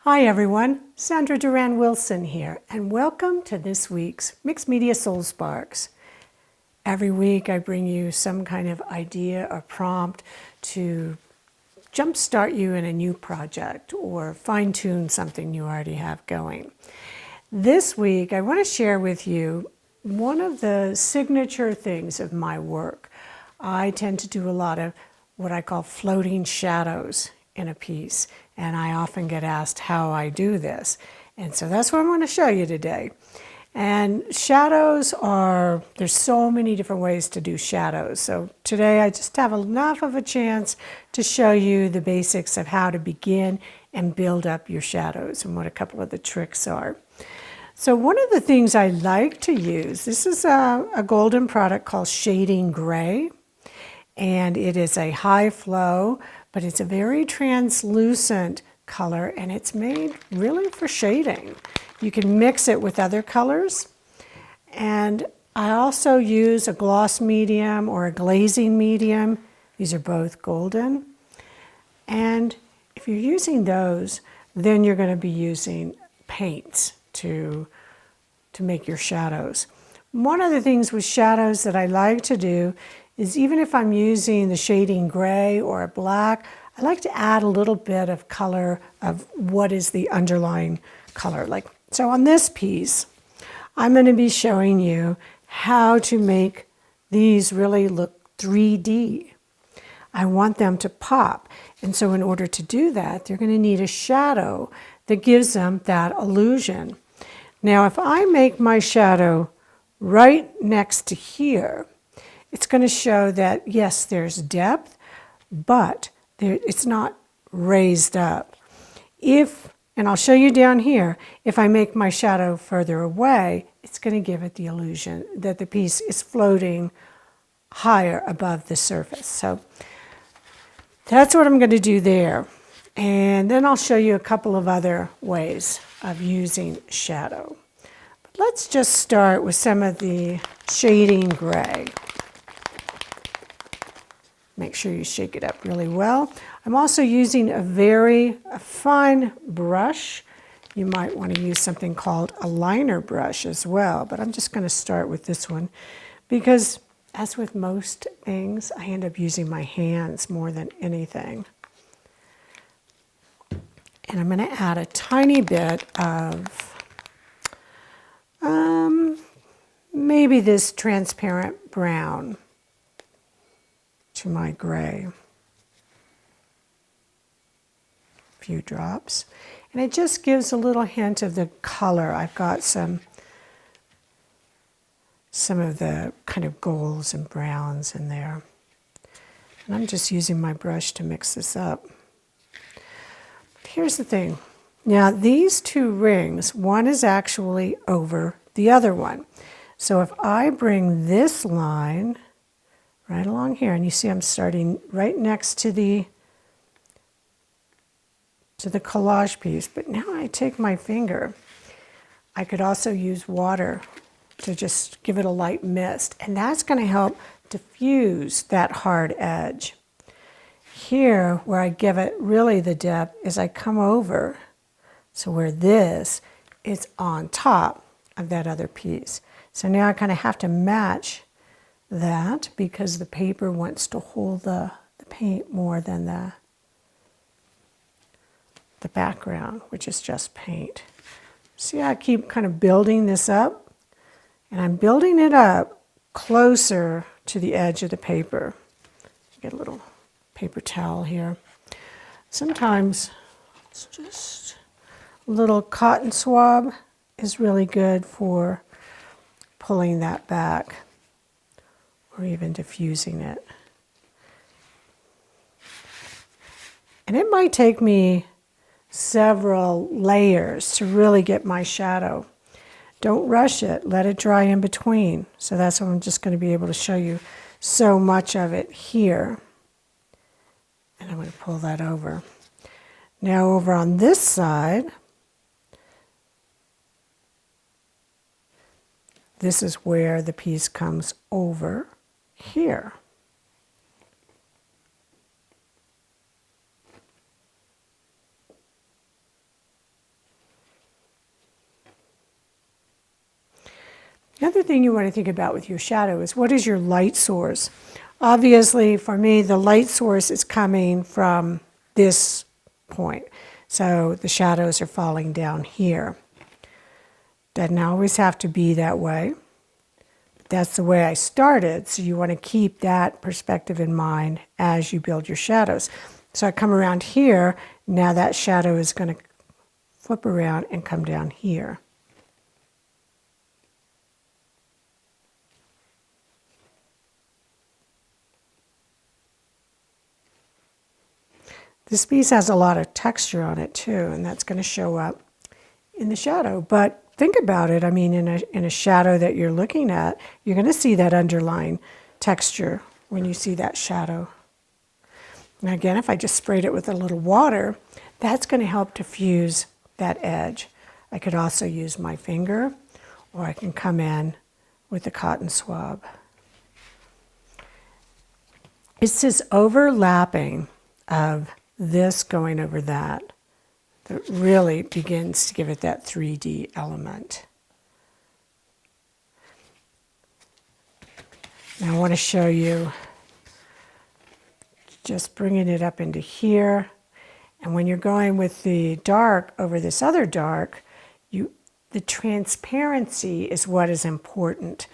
Hi everyone, Sandra Duran Wilson here, and welcome to this week's Mixed Media Soul Sparks. Every week I bring you some kind of idea or prompt to jumpstart you in a new project or fine-tune something you already have going. This week I want to share with you one of the signature things of my work. I tend to do a lot of what I call floating shadows in a piece, and I often get asked how I do this. And so that's what I'm going to show you today. And shadows there's so many different ways to do shadows. So today I just have enough of a chance to show you the basics of how to begin and build up your shadows and what a couple of the tricks are. So one of the things I like to use, this is a golden product called Shading Gray. And it is a high flow, but it's a very translucent color, and it's made really for shading. You can mix it with other colors. And I also use a gloss medium or a glazing medium. These are both golden. And if you're using those, then you're going to be using paints to make your shadows. One of the things with shadows that I like to do is even if I'm using the shading gray or a black, I like to add a little bit of color of what is the underlying color. So on this piece, I'm going to be showing you how to make these really look 3D. I want them to pop. And so in order to do that, you're going to need a shadow that gives them that illusion. Now, if I make my shadow right next to here, it's going to show that, yes, there's depth, but it's not raised up. And I'll show you down here, if I make my shadow further away, it's going to give it the illusion that the piece is floating higher above the surface. So that's what I'm going to do there. And then I'll show you a couple of other ways of using shadow. But let's just start with some of the shading gray. Make sure you shake it up really well. I'm also using a very fine brush. You might want to use something called a liner brush as well, but I'm just going to start with this one because, as with most things, I end up using my hands more than anything. And I'm going to add a tiny bit of maybe this transparent brown to my gray. A few drops. And it just gives a little hint of the color. I've got some of the kind of golds and browns in there. And I'm just using my brush to mix this up. But here's the thing. Now these two rings, one is actually over the other one. So if I bring this line right along here, and you see I'm starting right next to the collage piece, but now I take my finger. I could also use water to just give it a light mist, and that's going to help diffuse that hard edge. Here, where I give it really the depth, is I come over, so where this is on top of that other piece. So now I kind of have to match that because the paper wants to hold the paint more than the background, which is just paint. See how I keep kind of building this up? And I'm building it up closer to the edge of the paper. Get a little paper towel here. Sometimes it's just a little cotton swab is really good for pulling that back or even diffusing it. And it might take me several layers to really get my shadow. Don't rush it, let it dry in between. So that's what I'm just going to be able to show you so much of it here. And I'm going to pull that over. Now over on this side, this is where the piece comes over here. The other thing you want to think about with your shadow is, what is your light source? Obviously, for me, the light source is coming from this point. So the shadows are falling down here. Doesn't always have to be that way. That's the way I started, so you want to keep that perspective in mind as you build your shadows. So I come around here, now that shadow is going to flip around and come down here. This piece has a lot of texture on it too, and that's going to show up in the shadow. But think about it, I mean, in a shadow that you're looking at, you're going to see that underlying texture when you see that shadow. And again, if I just sprayed it with a little water, that's going to help diffuse that edge. I could also use my finger, or I can come in with a cotton swab. It's this overlapping of this going over that really begins to give it that 3D element. Now I want to show you just bringing it up into here. And when you're going with the dark over this other dark, the transparency is what is important.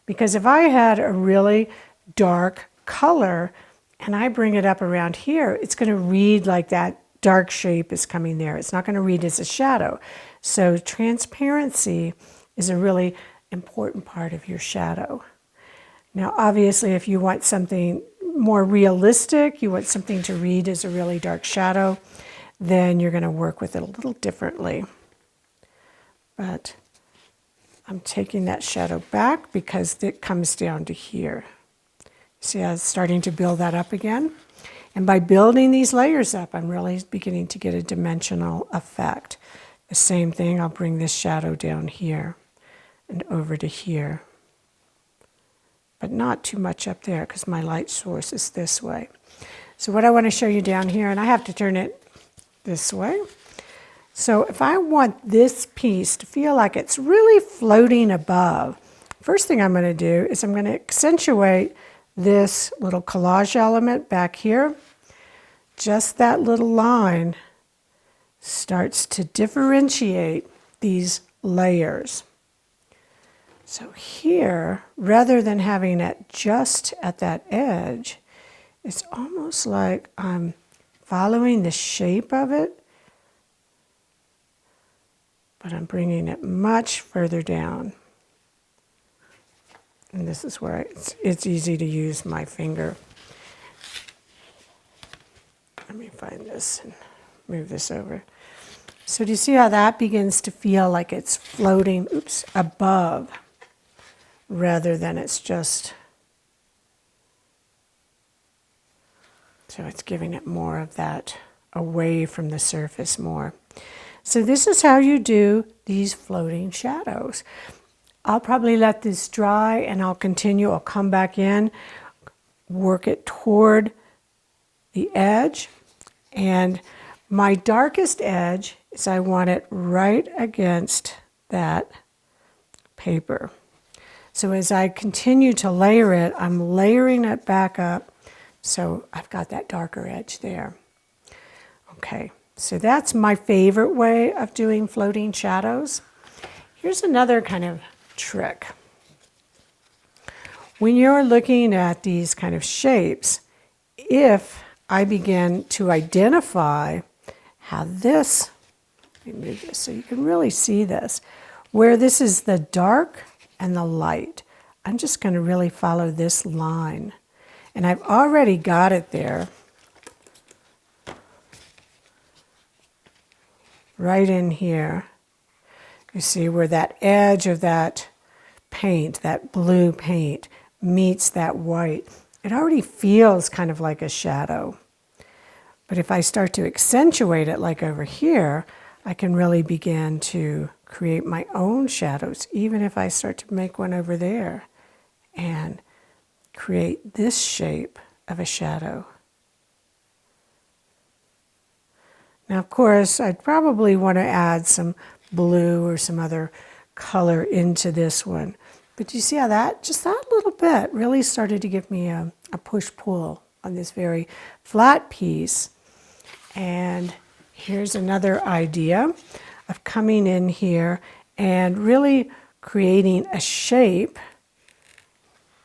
Because if I had a really dark color and I bring it up around here, it's going to read like that dark shape is coming there. It's not going to read as a shadow. So transparency is a really important part of your shadow. Now, obviously, if you want something more realistic, you want something to read as a really dark shadow, then you're going to work with it a little differently. But I'm taking that shadow back because it comes down to here. See how it's starting to build that up again? And by building these layers up, I'm really beginning to get a dimensional effect. The same thing, I'll bring this shadow down here and over to here. But not too much up there because my light source is this way. So what I want to show you down here, and I have to turn it this way. So if I want this piece to feel like it's really floating above, first thing I'm going to do is I'm going to accentuate this little collage element back here. Just that little line starts to differentiate these layers. So here, rather than having it just at that edge, it's almost like I'm following the shape of it, but I'm bringing it much further down. And this is where it's easy to use my finger. Let me find this and move this over. So do you see how that begins to feel like it's floating, above, rather than it's just, so it's giving it more of that away from the surface more. So this is how you do these floating shadows. I'll probably let this dry and I'll continue. I'll come back in, work it toward the edge. And my darkest edge is I want it right against that paper. So as I continue to layer it, I'm layering it back up. So I've got that darker edge there. Okay, so that's my favorite way of doing floating shadows. Here's another kind of trick. When you're looking at these kind of shapes, if I begin to identify how this, let me move this so you can really see this, where this is the dark and the light, I'm just going to really follow this line. And I've already got it there, right in here. You see where that edge of that paint, that blue paint, meets that white. It already feels kind of like a shadow. But if I start to accentuate it like over here, I can really begin to create my own shadows, even if I start to make one over there and create this shape of a shadow. Now, of course, I'd probably want to add some blue or some other color into this one. But you see how just that little bit really started to give me a push-pull on this very flat piece. And here's another idea of coming in here and really creating a shape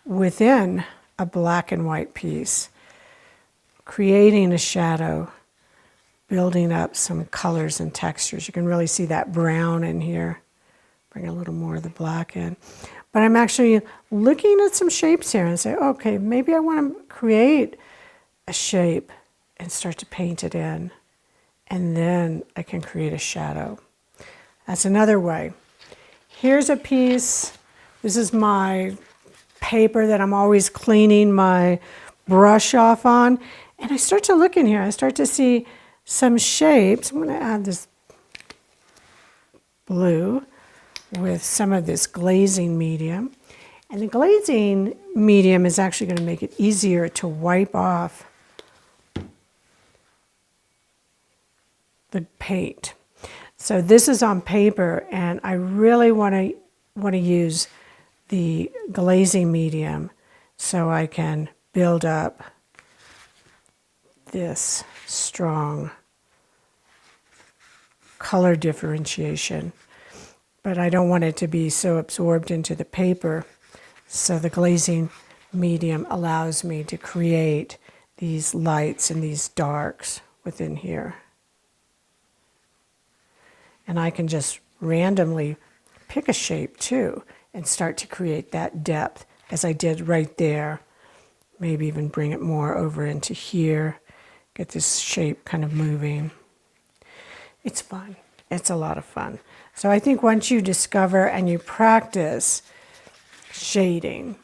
within a black and white piece, creating a shadow, building up some colors and textures. You can really see that brown in here. Bring a little more of the black in. But I'm actually looking at some shapes here and say, okay, maybe I want to create a shape and start to paint it in. And then I can create a shadow. That's another way. Here's a piece. This is my paper that I'm always cleaning my brush off on. And I start to look in here. I start to see some shapes. I'm going to add this blue with some of this glazing medium. And the glazing medium is actually going to make it easier to wipe off the paint. So this is on paper, and I really want to use the glazing medium so I can build up this strong color differentiation. But I don't want it to be so absorbed into the paper. So the glazing medium allows me to create these lights and these darks within here. And I can just randomly pick a shape too and start to create that depth as I did right there. Maybe even bring it more over into here. Get this shape kind of moving. It's fun. It's a lot of fun. So I think once you discover and you practice shading,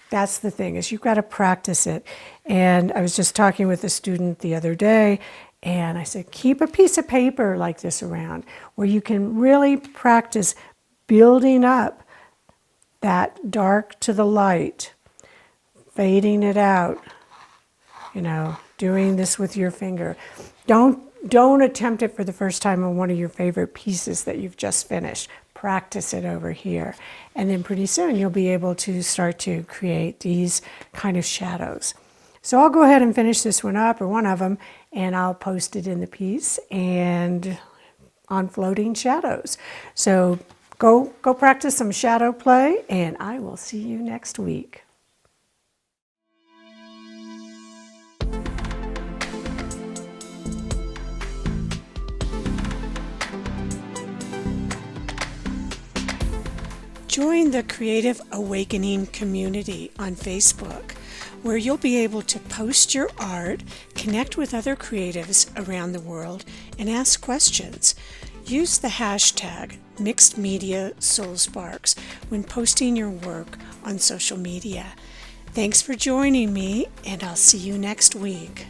that's the thing, is you've got to practice it. And I was just talking with a student the other day, and I said, keep a piece of paper like this around where you can really practice building up that dark to the light, fading it out, doing this with your finger. Don't attempt it for the first time on one of your favorite pieces that you've just finished. Practice it over here. And then pretty soon you'll be able to start to create these kind of shadows. So I'll go ahead and finish this one up, or one of them, and I'll post it in the piece and on floating shadows. So go practice some shadow play, and I will see you next week. Join the Creative Awakening community on Facebook, where you'll be able to post your art, connect with other creatives around the world, and ask questions. Use the hashtag #MixedMediaSoulSparks when posting your work on social media. Thanks for joining me, and I'll see you next week.